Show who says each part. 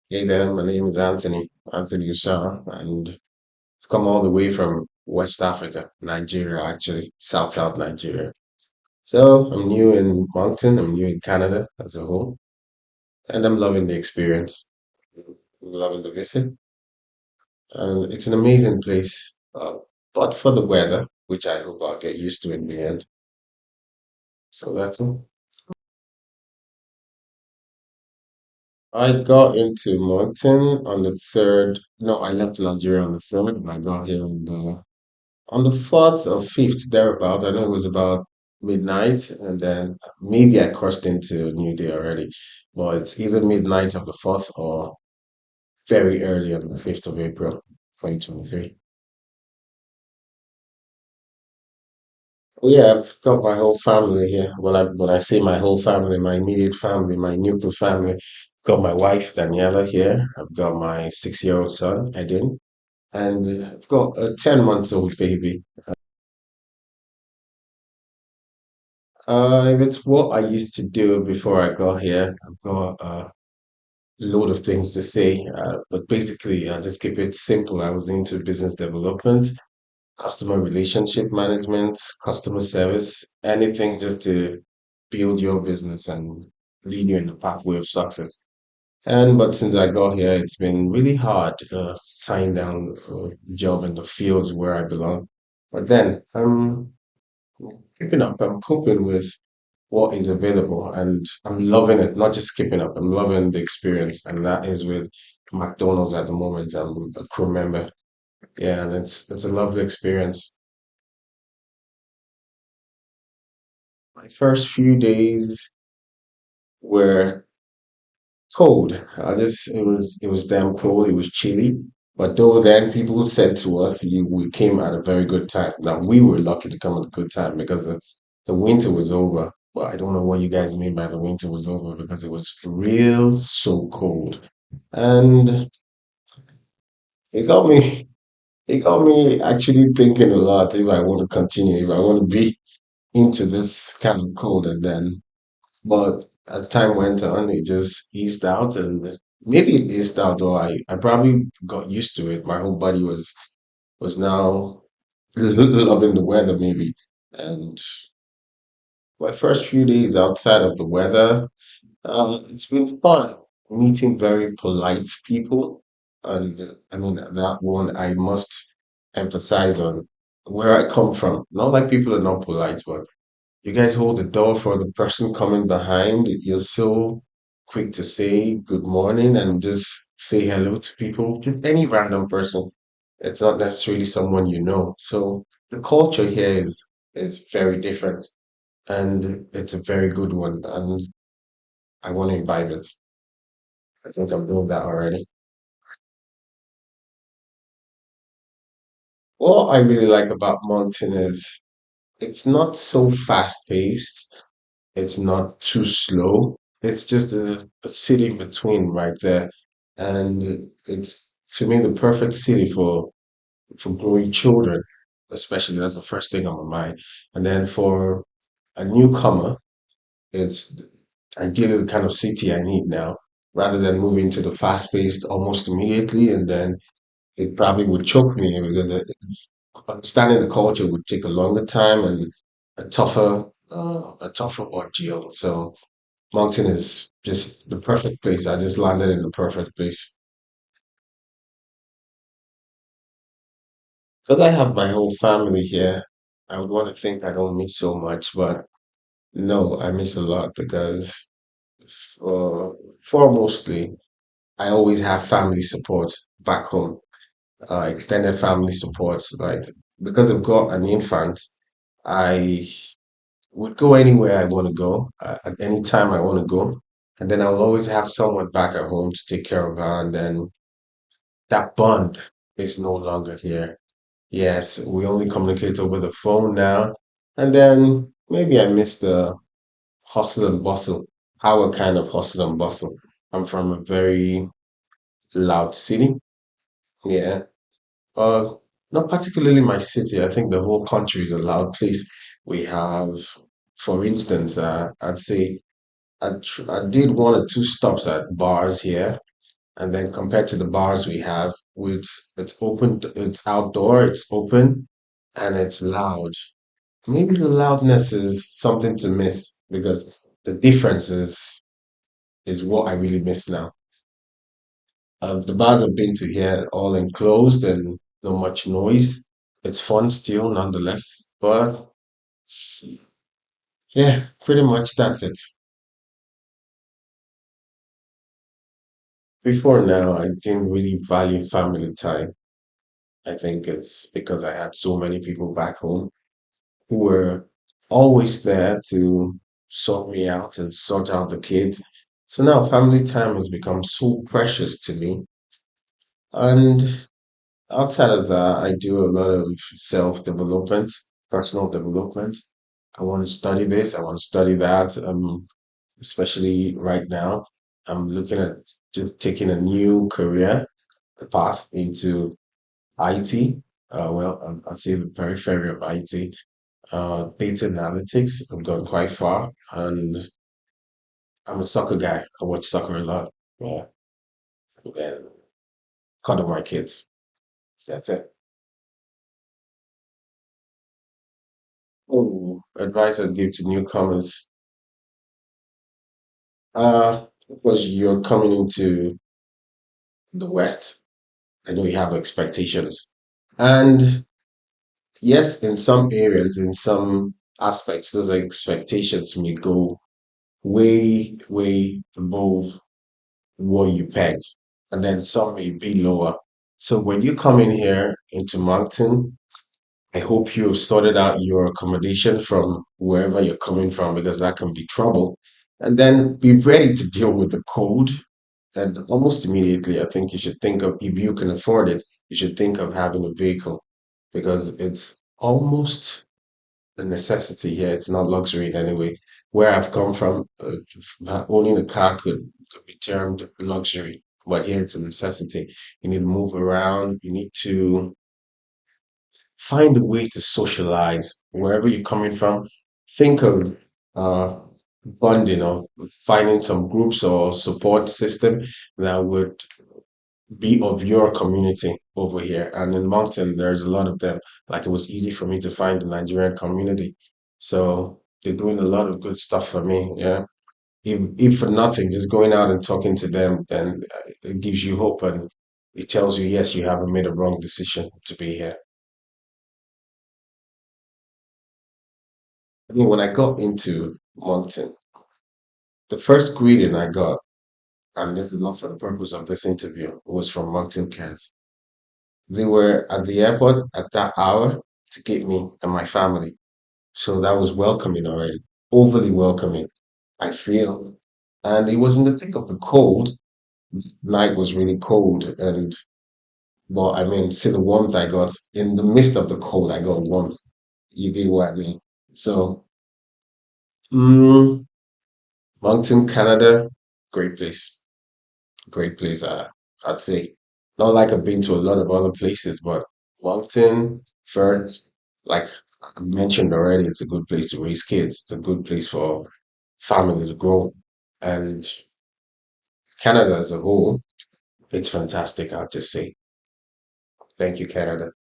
Speaker 1: Hey there, my name is Anthony Usama, and I've come all the way from West Africa, Nigeria, actually, South Nigeria. So I'm new in Moncton, I'm new in Canada as a whole, and I'm loving the experience, loving the visit, and it's an amazing place. But for the weather, which I hope I'll get used to in the end. So that's it. I got into Moncton on the third. No, I left Nigeria on the third, and I got here on the fourth or fifth, thereabout. I know it was about midnight, and then maybe I crossed into New Day already. But it's either midnight of the fourth or very early on the 5th of April, 2023. Well, yeah, I've got my whole family here. When I say my whole family, my immediate family, my nuclear family, I've got my wife Daniela here. I've got my 6-year-old son Edin, and I've got a 10 months old baby. If it's what I used to do before I got here, I've got load of things to say, but basically, just keep it simple. I was into business development, customer relationship management, customer service, anything just to build your business and lead you in the pathway of success. And but since I got here, it's been really hard tying down a job in the fields where I belong. But then I'm keeping up. I'm coping with what is available and I'm loving it, not just keeping up, I'm loving the experience. And that is with McDonald's at the moment. I'm a crew member. Yeah, and it's a lovely experience. My first few days were cold. It was damn cold, it was chilly. But though then people said to us we came at a very good time. Now we were lucky to come at a good time because the winter was over. But I don't know what you guys mean by the winter was over because it was real so cold. And it got me it got me actually thinking a lot if I want to continue, if I want to be into this kind of cold. And then but as time went on it just eased out, and maybe it eased out, or I probably got used to it. My whole body was now loving the weather maybe. And my first few days outside of the weather, it's been fun meeting very polite people. And I mean, that one I must emphasize on where I come from. Not like people are not polite, but you guys hold the door for the person coming behind. You're so quick to say good morning and just say hello to people, just any random person. It's not necessarily someone you know. So the culture here is very different, and it's a very good one. And I want to imbibe it. I think I'm doing that already. What I really like about Mountain is it's not so fast paced. It's not too slow. It's just a city in between right there. And it's to me the perfect city for growing children, especially that's the first thing on my mind. And then for a newcomer, it's ideally the kind of city I need now, rather than moving to the fast paced almost immediately, and then it probably would choke me because understanding the culture would take a longer time and a tougher ordeal. So Moncton is just the perfect place. I just landed in the perfect place. Because I have my whole family here, I would want to think I don't miss so much, but no, I miss a lot because uh, foremostly, I always have family support back home, extended family support. Like, because I've got an infant, I would go anywhere I want to go at any time I want to go. And then I'll always have someone back at home to take care of her. And then that bond is no longer here. Yes, we only communicate over the phone now. And then maybe I miss the hustle and bustle, our kind of hustle and bustle. I'm from a very loud city. Yeah. Uh, Not particularly my city. I think the whole country is a loud place. We have, for instance, I'd say I did one or two stops at bars here, And then compared to the bars we have, with it's open, it's outdoor, it's open, and it's loud. Maybe the loudness is something to miss because the difference is what I really miss now. The bars I've been to here all enclosed and not much noise. It's fun still, nonetheless. But yeah, pretty much that's it. Before now, I didn't really value family time. I think it's because I had so many people back home who were always there to sort me out and sort out the kids. So now family time has become so precious to me. And outside of that, I do a lot of self-development, personal development. I want to study this, I want to study that. Especially right now, I'm looking at just taking a new career path into IT. I'd say the periphery of IT. Data analytics. I've gone quite far, and I'm a soccer guy. I watch soccer a lot. Yeah, and cuddle my kids. That's it. Oh, advice I'd give to newcomers. Because you're coming into the West, I know you have expectations. And yes, in some areas, in some aspects, those expectations may go way, way above what you pegged. And then some may be lower. So when you come in here into Moncton, I hope you have sorted out your accommodation from wherever you're coming from because that can be trouble. And then be ready to deal with the cold. And almost immediately, I think you should think of, if you can afford it, you should think of having a vehicle because it's almost a necessity here. It's not luxury in any way. Where I've come from, owning a car could be termed luxury, but here it's a necessity. You need to move around. You need to find a way to socialize wherever you're coming from. Think of uh, bonding or finding some groups or support system that would be of your community over here. And in Mountain, there's a lot of them. Like it was easy for me to find the Nigerian community. So they're doing a lot of good stuff for me. Yeah. If for nothing, just going out and talking to them, then it gives you hope and it tells you, yes, you haven't made a wrong decision to be here. I mean, when I got into Mountain, the first greeting I got, and this is not for the purpose of this interview, was from Mountain Cats. They were at the airport at that hour to get me and my family. So that was welcoming already, overly welcoming, I feel. And it was in the thick of the cold. Night was really cold. And, well, I mean, see the warmth I got in the midst of the cold, I got warmth. You get what I mean? So, mm, Moncton, Canada, great place. Great place, I'd say. Not like I've been to a lot of other places, but Moncton, Firth, like I mentioned already, it's a good place to raise kids. It's a good place for family to grow. And Canada as a whole, it's fantastic, I have to say. Thank you, Canada.